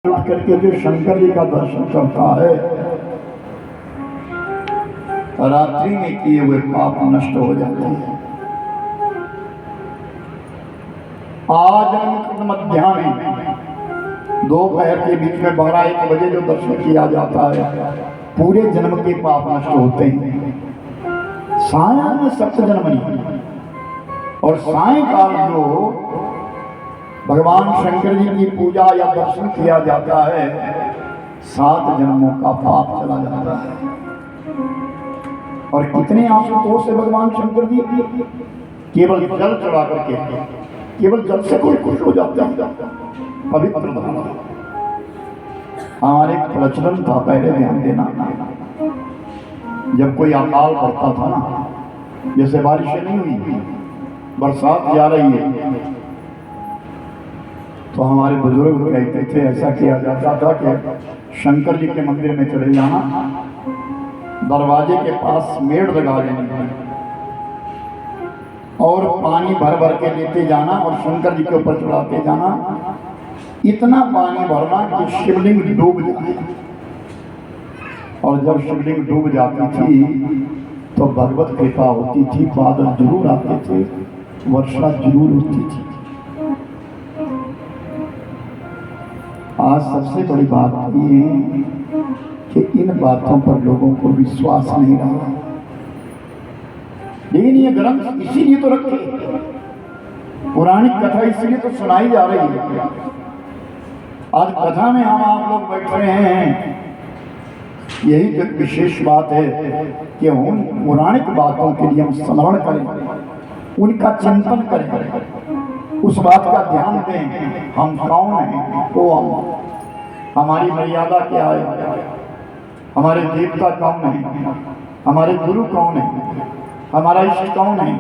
उठ करके जो शंकर जी का दर्शन करता है, रात्रि में किए हुए पाप नष्ट हो जाते हैं। आज मध्याह्न दोपहर के बीच में 12-1 बजे जो दर्शन किया जाता है, पूरे जन्म के पाप नष्ट होते हैं। सायं में 7 जन्म नहीं, और सायंकाल जो भगवान शंकर जी की पूजा या दर्शन किया जाता है, 7 जन्मों का पाप चला जाता है। और कितने आशुतोष है भगवान शंकर जी, केवल जल चढ़ा करके, केवल जल से कोई खुश हो जाता है, पवित्र बना। हमारे प्रचलन था, पहले ध्यान देना, जब कोई अकाल पड़ता था ना, जैसे बारिशें नहीं हुई, बरसात जा रही है, तो हमारे बुजुर्ग कहते थे, ऐसा किया जाता था कि शंकर जी के मंदिर में चले जाना, दरवाजे के पास मेड़ लगा देनी और पानी भर भर के लेते जाना और शंकर जी के ऊपर चढ़ाते जाना। इतना पानी भरना कि शिवलिंग डूब जाए, और जब शिवलिंग डूब जाती थी तो भगवत कृपा होती थी, बादल जरूर आते थे, वर्षा जरूर होती थी। आज सबसे बड़ी बात ये है कि इन बातों पर लोगों को विश्वास नहीं रहा, लेकिन ये ग्रंथ इसीलिए तो रखे, पौराणिक कथा इसलिए तो सुनाई जा रही है। आज कथा में हम आप लोग बैठ रहे हैं, यही तो विशेष बात है कि हम पौराणिक बातों के लिए हम स्मरण करें, उनका चिंतन करें, उस बात का ध्यान दें, हम कौन हैं, वो हम, हमारी मर्यादा क्या है, हमारे देवता कौन है, हमारे गुरु कौन है, हमारा इष्ट कौन है,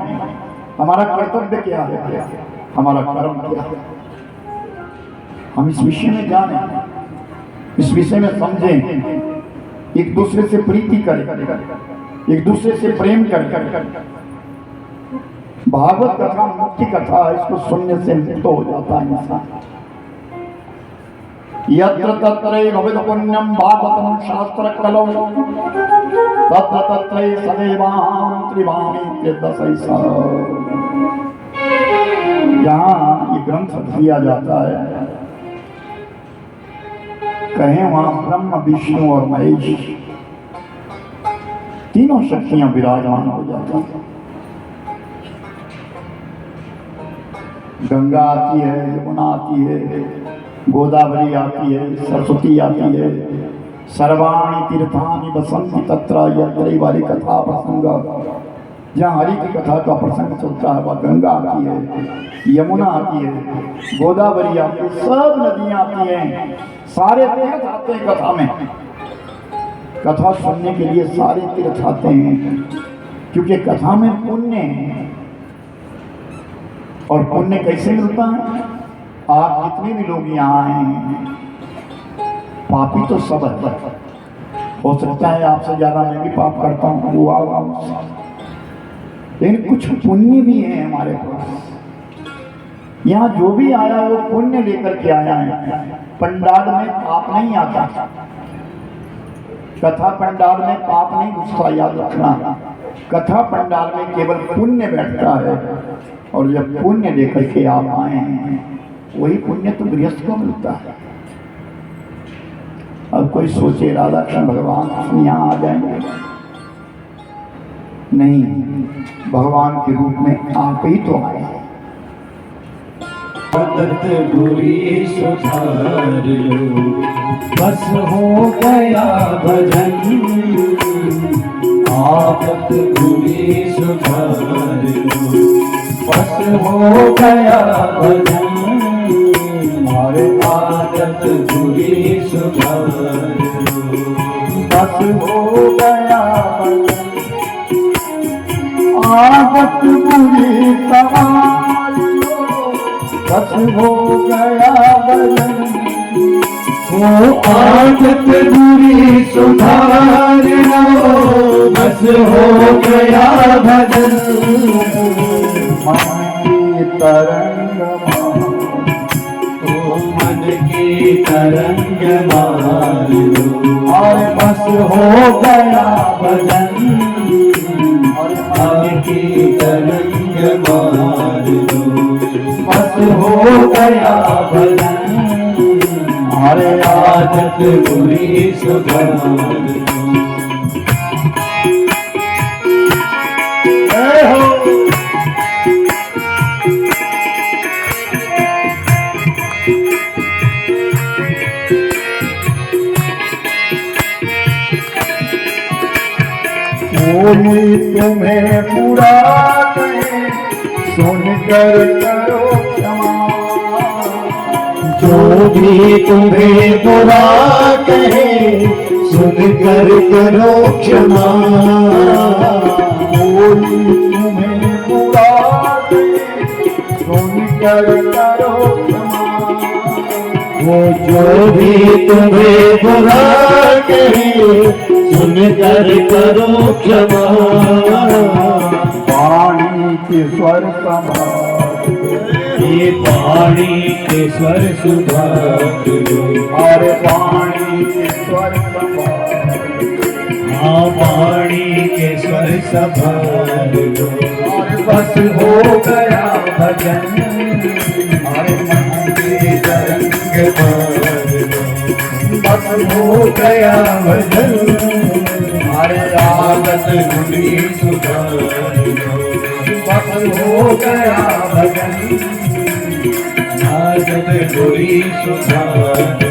हमारा कर्तव्य क्या है, हमारा कर्म क्या है। हम इस विषय में जाने, इस विषय में समझें, एक दूसरे से प्रीति करें, एक दूसरे से प्रेम करें। भागवत कथा मुक्ति कथा है, इसको सुनने से मुक्त हो जाता है इंसान। यत्र तत्रैव भवेत् पुण्यं भागवतं शास्त्र कलौ तत्र तत्रैव सदैवाहं त्रिवाणी त्रिदशैसा। जहाँ ये ग्रंथ दिया जाता है, कहें वहाँ ब्रह्म विष्णु और महेश तीनों शक्तियां विराजमान हो जाती हैं। गंगा आती है, यमुना आती है, गोदावरी आती है, सरस्वती आती है, सर्वाणि तीर्थानि वसन्ति तत्र यत्रैव हरि कथा प्रसंग। जहाँ हरि की कथा का प्रसंग चलता है, वह गंगा आती है, यमुना आती है, गोदावरी आती है, सब नदियाँ आती हैं, सारे तीर्थ आते हैं कथा में। कथा सुनने के लिए सारे तीर्थ आते हैं, क्योंकि कथा में पुण्य है। और पुण्य कैसे मिलता है? आप जितने भी लोग यहाँ आए हैं, पापी तो सब है, हो सकता है आपसे ज्यादा मैं भी पाप करता हूँ, वो आओ, लेकिन कुछ पुण्य भी है हमारे पास। यहाँ जो भी आया है वो पुण्य लेकर के आया है। पंडाल में पाप नहीं आता, कथा पंडाल में पाप नहीं घुसता, याद रखना। कथा पंडाल में केवल पुण्य बैठता है, और जब पुण्य लेकर के आप आए हैं, वही पुण्य तो गृहस्थ को मिलता है। अब कोई सोचे राधा कृष्ण भगवान यहाँ आ जाएंगे, नहीं, भगवान के रूप में आप ही तो आए हैं। बुरी सुधार लो, बस हो गया भजन, आदत बुरी सुधार लो, बस हो गया भजन, हमारे आदत बुरी सुधार लो, बस हो गया भजन, आदत बुरी सवार लो, बस हो गया भजन, वो आदत बुरी सुधार लो, बस हो गया भजन, मन की तरंग, मन की तरंग मार दो, और बस हो गया भजन, और मन की तरंग मार दो, बस हो गया भजन, अरे आदत बुरी सुधार दो। कोई तुम्हें बुरा कहे सुनकर करो क्षमा, जो भी तुम्हें बुरा कहे सुनकर करो क्षमा, कोई तुम्हें बुरा कहे सुनकर करो क्षमा, वो जो भी तुम्हें बुरा कहे सुनकर करो क्षमा, पानी के स्वर संभाल, ये पानी के स्वर सुधार दो, और पानी के स्वर संभाल, हाँ पानी के स्वर संभाल दो, और बस हो गया भजन, और मन की तरंग मार दो, बस हो गया भजन, अरे आदत बुरी सुधार दो, बस हो गया भजन, आदत बुरी सुधार दो।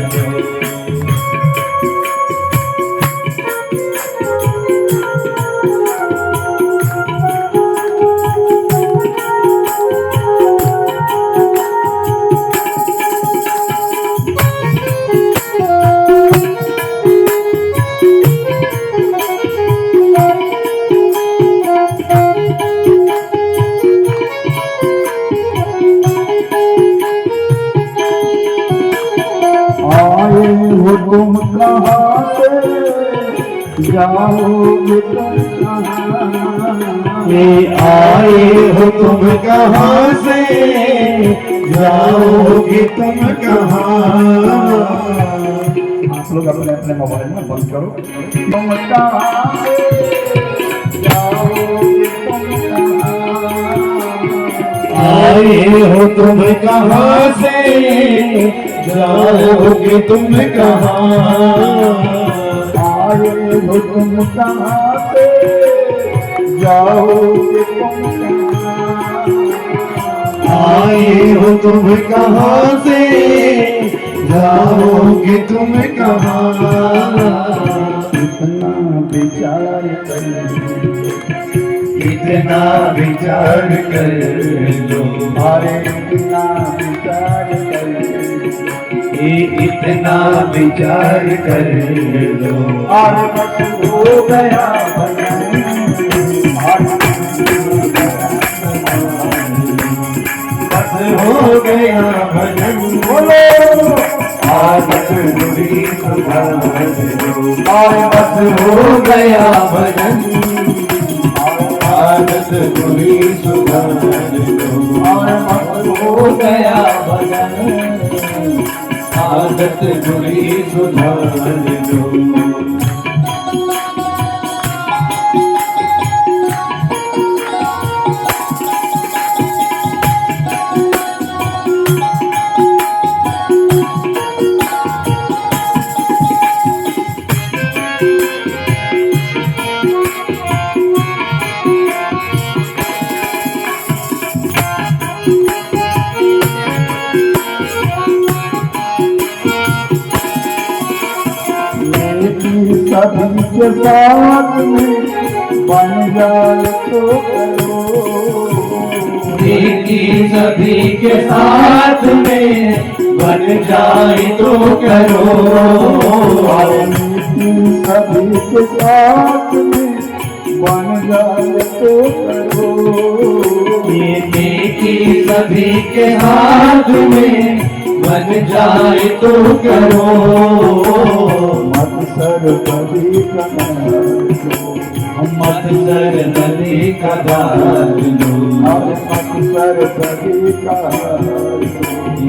हो तुम कहाँ से जाओगे तुम कहाँ, ये आए हो तुम कहाँ से जाओगे तुम कहाँ, आप लोग अपने अपने मोबाइल में बंद करो। तुम कहाँ से जाओगे तुम कहाँ, आए हो तुम कहाँ से जाओगे तुम कहाँ, आए हो तुम कहाँ से जाओगे तुम कहाँ, आए हो तुम कहाँ से जाओगे तुम कहाँ, इतना विचार कर, इतना विचार कर लो, अरे इतना विचार कर, इतना विचार कर लो, और बस हो गया भजन, बस हो गया भजन, बोलो आदत बुरी सुधार दो, और बस हो गया भजन, आदत बुरी सुधार दो, और बस हो गया भजन, आदत बुरी सुधार दो। सभी के साथ में बन जाए तो करो, नेकी सभी के साथ में बन जाए तो करो, सभी के साथ में बन जाए तो करो, ये नेकी सभी के हाथ में बन जाए तो करो, मत सर कभी कमाए, मत सर नदी का धार लो, मत सर नदी का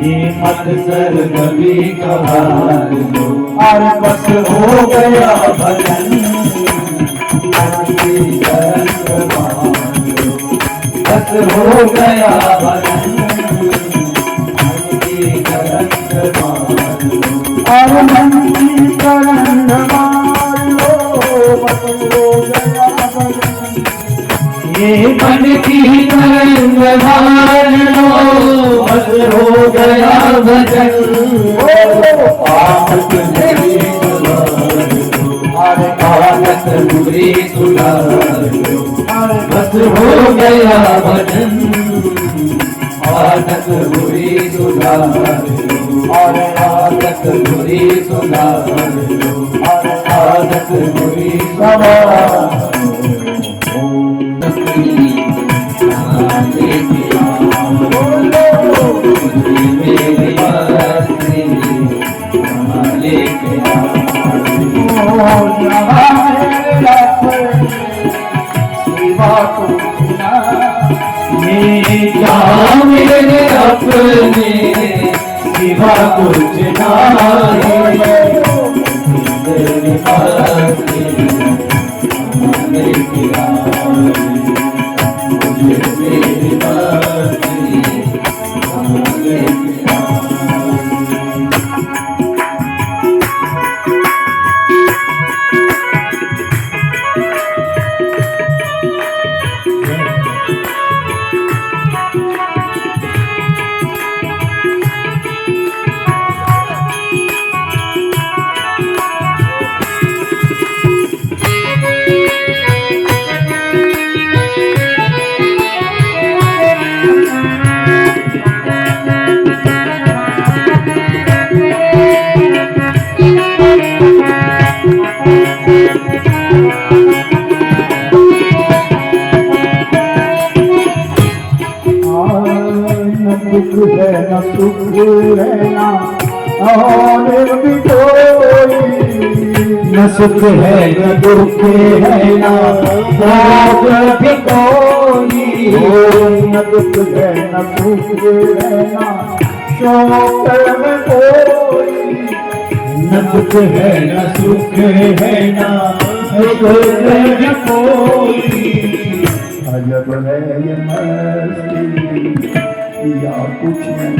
ये मत सर नदी का धार लो। अरे बस हो गया भजन, बस हो गया भजन, और मन की करंग मार लो, बस हो गया भजन। ये मन की करंग मार लो, बस हो गया भजन। आदत बुरी सुधार लो, आदत बुरी सुधार लो, बस हो गया भजन। आदत बुरी सुधार लो, आदत बुरी सुधार लो, आदत बुरी सुधार मेरे अपने सिवा कुछ नहीं, मेरे पास मेरे किया मुझे मेरे पास दुख है न सुख है ना और भी कोई, न सुख है न दुख है ना और भी कोई, न दुख है न सुख है ना शौक में कोई, न दुख है न सुख है ना दुख है कोई। अजब है ये मस्ती या कुछ नहीं,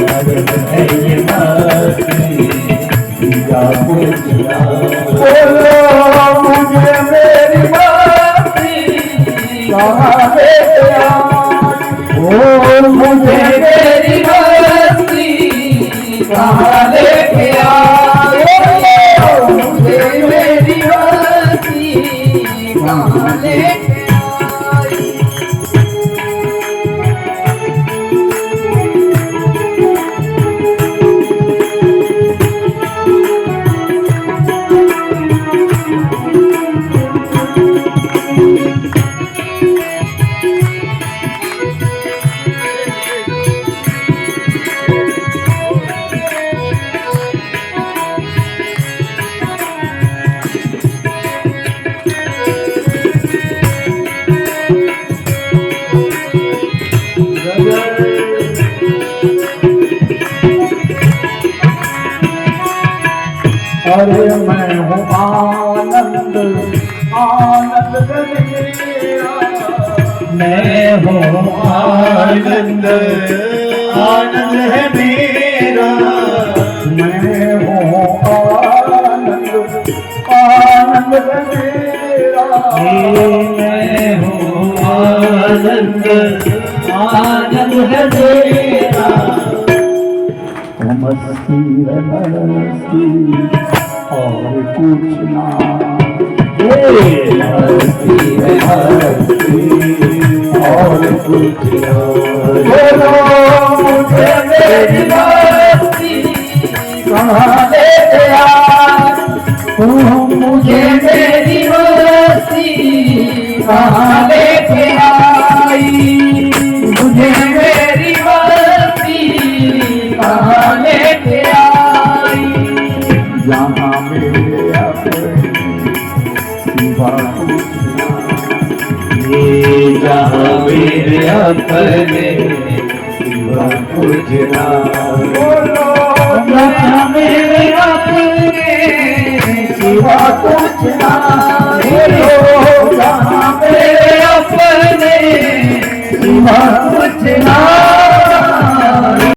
अजब है ये मस्ती या कुछ नहीं। बोलो मुझे मेरी मस्ती कहाँ ले आई, ओ मुझे मेरी मस्ती कहाँ लेके आई, मुझे मेरी मस्ती कहाँ ले आई। अरे मैं हूँ आनंद आनंद मेरा, मैं हूँ आनंद आनंद है मेरा, मैं हूँ आनंद आनंद मेरा, मैं हूँ आनंद आनंद है मेरा। मस्ती है मस्ती और कुछ ना, मस्ती है मस्ती और कुछ ना। बोलो मुझे मेरी मस्ती कहाँ ले आई, मुझे मेरी मस्ती कहाँ लेके आई, मुझे मेरी मस्ती कहाँ लेके आई। यहाँ मेरे अपने सिवा ये जहाँ मेरे अपने सिवा कुछ ना बोलो जहाँ मेरे अपने सिवा कुछ ना बोलो जहाँ मेरे अपने सिवा कुछ ना